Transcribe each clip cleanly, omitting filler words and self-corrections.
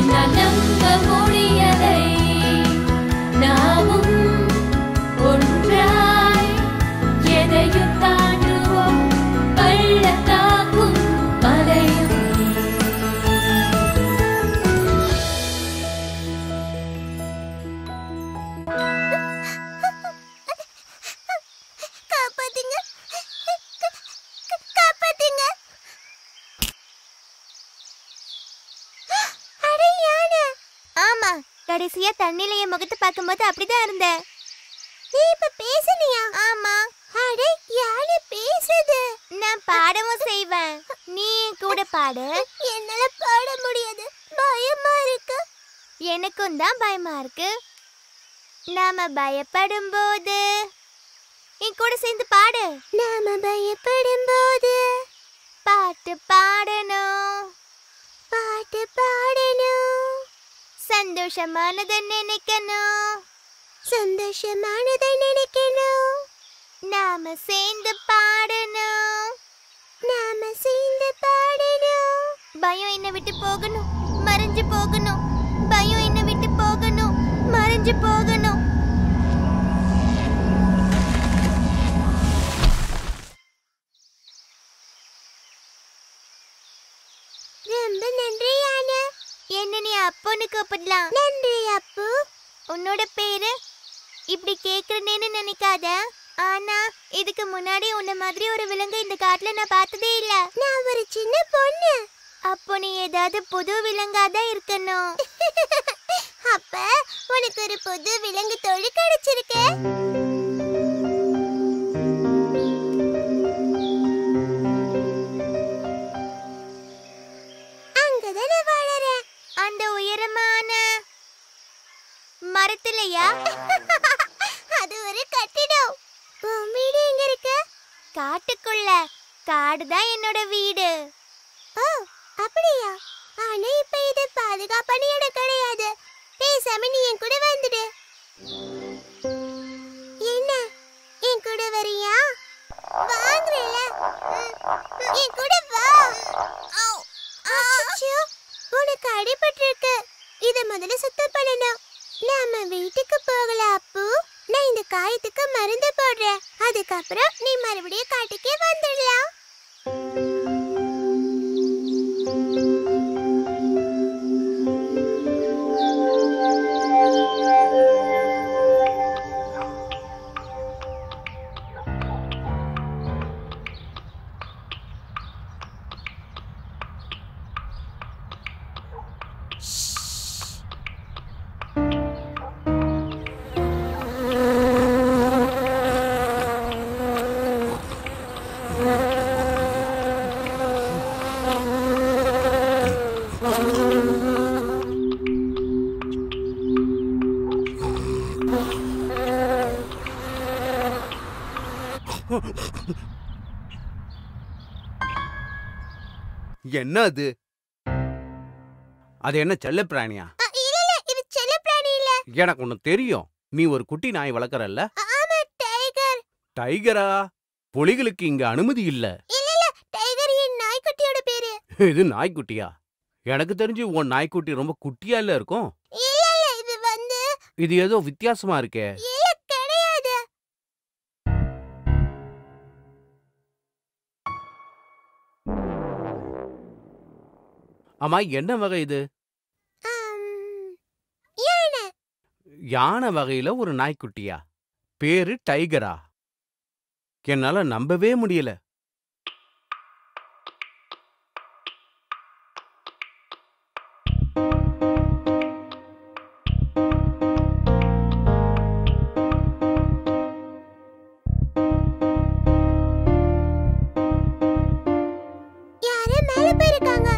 என்னால் நம்ப முடியலை நாமும் ஒன்றாய் எதையும் தாண்டுவோம் பள்ளத்தாக்கும் மலையும் கடைசியா தண்ணில என் முகத்தை பார்க்கும்போது அப்படிதான் இருந்தேன். நீ இப்ப பேசுனியா? ஆமா. அடே யாரு பேசுது? நான் பாடவும் செய்வேன். நீ கூட பாடு. என்னால பாட முடியாது, பயமா இருக்கு. எனக்கும் தான் பயமா இருக்கு. நாம பயப்படும் போது என் கூட சேர்ந்து பாடு. நாம பயப்படும் போது பாட்டு பாடணும், பாட்டு பாடணும். சந்தோஷமானதை நினைக்கணும், சந்தோஷமானதை நினைக்கணும். நாம சேர்ந்து பாடணும், நாம சேர்ந்து பாடணும். பயம் என்ன விட்டு போகணும், மறைஞ்சு போகணும். பயம் என்ன விட்டு போகணும், மறைஞ்சு போகணும். ரொம்ப நன்றி யானா. என்ன நீ அப்புன்னு கூப்பிடலாம். நன்றி அப்பு. உன்னோட பேரு? இப்படி கேக்குறேன்னு நினைக்காத. ஆனா இதுக்கு முன்னாடி உன்ன மாதிரி ஒரு விலங்கு இந்த காட்டுல நான் பார்த்ததே இல்ல. நான் ஒரு சின்ன பொண்ணு. அப்போ நீ ஏதாவது புது விலங்காதான் இருக்கணும். அப்ப உனக்கு ஒரு புது விலங்கு தோழி கிடைச்சிருக்கு. அங்கதானே வாழறேன், அந்த உயரமான மரத்துலயா? அது ஒரு கட்டிடம். உன் வீடு எங்க இருக்கு? காட்டுக்குள்ள. காடுதான் என்னோட வீடு. ஓ அப்படியா? ஆனா இப்ப இது பாதுகாப்பான இடம் கிடையாது. பேசாம நீ என் கூட வந்துடு. என்ன என் கூட வரியா? வாங்குறேல, என் கூட வா. அச்சச்சோ, உனக்கு அடிபட்டிருக்கு. இத முதல்ல சுத்தம் பண்ணணும். நாம வீட்டுக்கு போகலாம் அப்பு. நான் இந்த காயத்துக்கு மருந்து போடுறேன். அதுக்கப்புறம் நீ மறுபடியும் காட்டுக்கே வந்துடலாம். என்ன அது? அது என்ன செல்ல பிராணியா? இல்ல இல்ல, இது செல்ல பிராணி இல்ல. எனக்கு ஒண்ணு தெரியும். நீ ஒரு குட்டி நாய் வளர்க்கறல்ல? ஆமா, டைகர். டைகரா? புலிகளுக்கு இங்க அனுமதி இல்ல. இல்ல இல்ல, டைகர் என் நாய்க்குட்டியோட பேரு. இது நாய்க்குட்டியா? எனக்கு தெரிஞ்சு உன் நாய்க்குட்டி ரொம்ப குட்டியா இல்ல இருக்கும். இல்ல இல்ல, இது வந்து இது ஏதோ வித்தியாசமா இருக்கே. இல்ல கிடையாது. ஆமா, என்ன வகை இது? யானை. யானை வகையில ஒரு நாய்க்குட்டியா? பேரு டைகரா? என்னால நம்பவே முடியல. யாரோ மேல போயிருக்காங்க.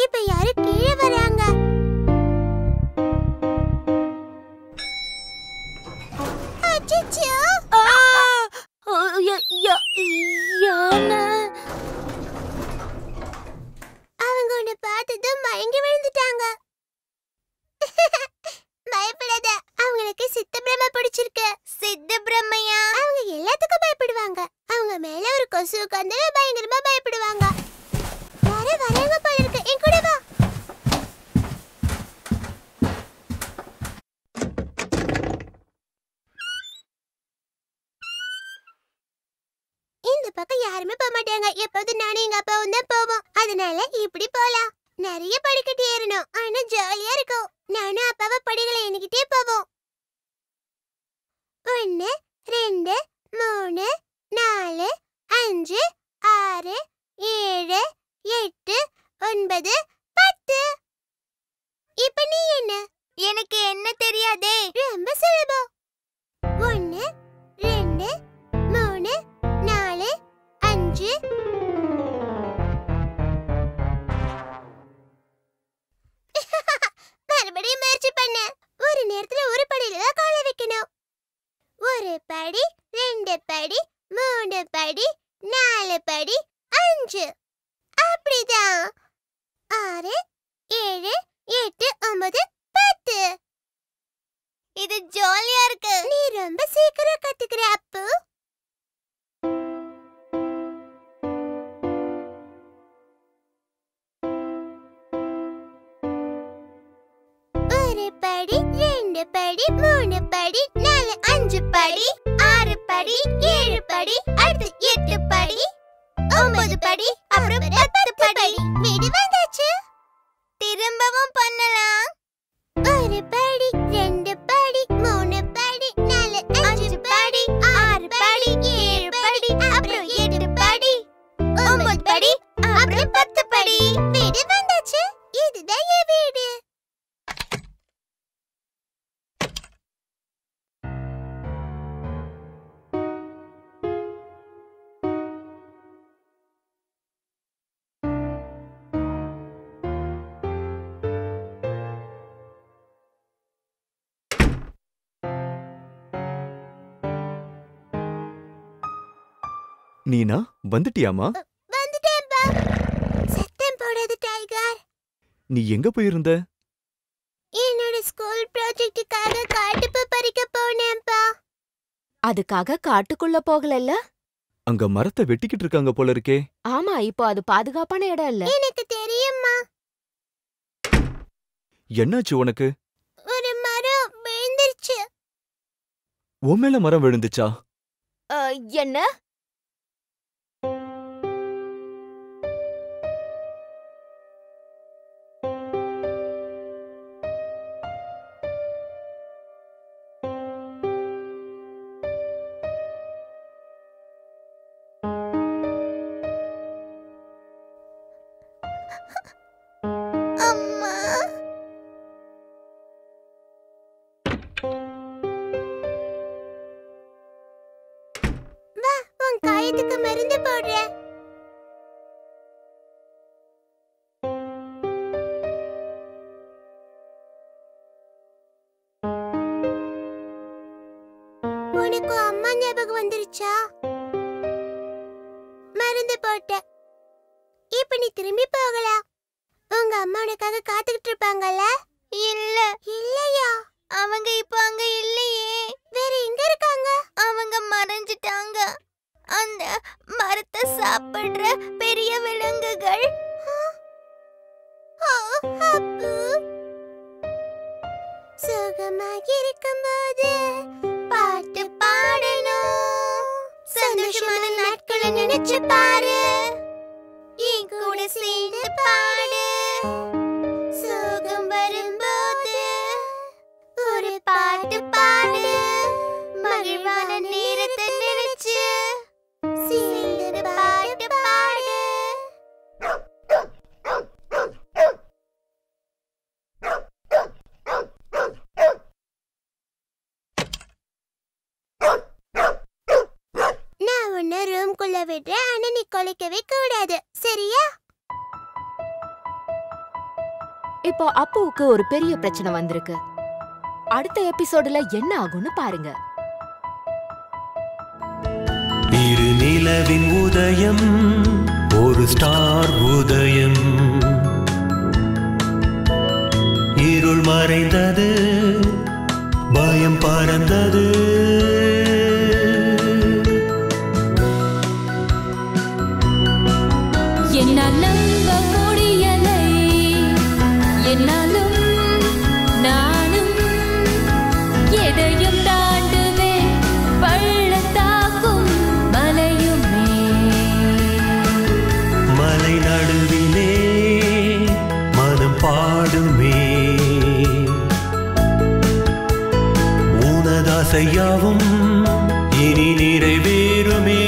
இப்ப யாரு கீழே வராங்க? அச்சச்சோ! யானை. அவங்க உன்னை பார்த்ததும் மயங்கி விழுந்துட்டாங்க. பயப்படாத, அவங்களுக்கு சித்த பிரம்ம பிடிச்சிருக்கு. சித்த பிரம்மையா? அவங்க எல்லாத்துக்கும் பயப்படுவாங்க. அவங்க மேல ஒரு கொசு உட்கார்ந்து பயங்கரமா பயப்படுவாங்க. யாரோ வராங்க போல யாருமே போக மாட்டாங்க. எப்போதும் நானும் எங்க அப்பாவும் தான் போவோம். அதனால இப்படி போலாம். நிறைய படிக்கட்டு ஏறணும், ஆனா ஜாலியா இருக்கும். நானும் அப்பாவை படிகளை எண்ணிக்கிட்டே போவோம். 1 2 3 4 5 6 7 8 9 10. இப்ப நீ என்ன? எனக்கு என்ன தெரியாதே. ரொம்ப சுலபம். 1 2 3 4 5. மறுபடியும் முயற்சி பண்ண. ஒரு நேரத்துல ஒரு படியில தான் காலை வைக்கணும். ஒரு படி, 2 படி, 3 படி, 4 படி, 5. அப்படிதான். 6 7 8 9 10. இது ஜாலியா இருக்கு. நீ ரொம்ப சீக்கிரம் கத்துக்கிற அப்பு. ஒரு படி, 2 படி, 3 படி, 4 5 படி, 6 படி, 7 படி, அடுத்து 8 படி, 9 படி, அப்புறம் 10 படி. வீடு வந்தாச்சு. திரும்பவும் பண்ணலாம். ஒரு படி, 2 படி, 3 படி, 4 5 படி, 6 படி, 7 படி, அப்புறம் 8 படி, 9 படி, அப்புறம் 10 படி. வீடு வந்தாச்சு. இதுதான் என் வீடு. நீனா வந்துட்டியாமா? வந்துட்டேன்பா. சத்தம் போடாத டைகர். நீ எங்க போயிருந்த? என்னோட ஸ்கூல் ப்ராஜெக்ட்டுக்காக காட்டுப்பூ பறிக்க போனேன்பா. அதுக்காக காட்டுக்குள்ள போகலல்ல? அங்க மரத்தை வெட்டிக்கிட்டு இருக்காங்க போல இருக்கே. ஆமா, இப்போ அது பாதுகாப்பான இடம் இல்ல. எனக்கு தெரியுமா. என்னாச்சு உனக்கு? ஒரு மரம் விழுந்துருச்சு. உன் மேல மரம் விழுந்துச்சா? என்ன? அம்மா. வா, உன் காயத்துக்கு மருந்து போடுறேன். உனக்கு அம்மா ஞாபகம் வந்துருச்சா? மருந்து போட்டேன். இப்ப நீ திரும்பி போகலாம். உங்க அம்மா உனக்காக காத்துக்கிட்டு இருப்பாங்கல்ல? இல்ல. இல்லையா? அவங்க இப்ப அங்க இல்லையே. வேற எங்க இருக்காங்க? அவங்க மறைஞ்சிட்டாங்க. அந்த மரத்தை சாப்பிடுற பெரிய விலங்குகள். அப்பு. சுகமாக இருக்கும்போது பாட்டு பாடணும். சந்தோஷமான நாட்களை நினைச்சு பாரு. என் கூட சேர்ந்து பாடு. சோகம் வரும்போது ஒரு பாட்டு பாடு. மகிழ்வான நேரத்தை நினைச்சு சேர்ந்து பாட்டு பாடு. நான் உன்னை ரூம்குள்ள விடுறேன், ஆனா நீ கொலைக்கவே கூடாது, சரியா? இப்போ அப்புவுக்கு ஒரு பெரிய பிரச்சனை வந்திருக்கு. அடுத்த எபிசோடுல என்ன ஆகும்னு பாருங்க. இரு நிலவின் உதயம், ஒரு ஸ்டார் உதயம். இருள் மறைந்தது, பயம் பறந்தது. என்னால் நம்ப முடியலை, என்னாலும் நானும் எதையும் தாண்டுவேன். பள்ளத்தாக்கும் மலையுமே ஆசையாவும் இனி நிறைவேறுமே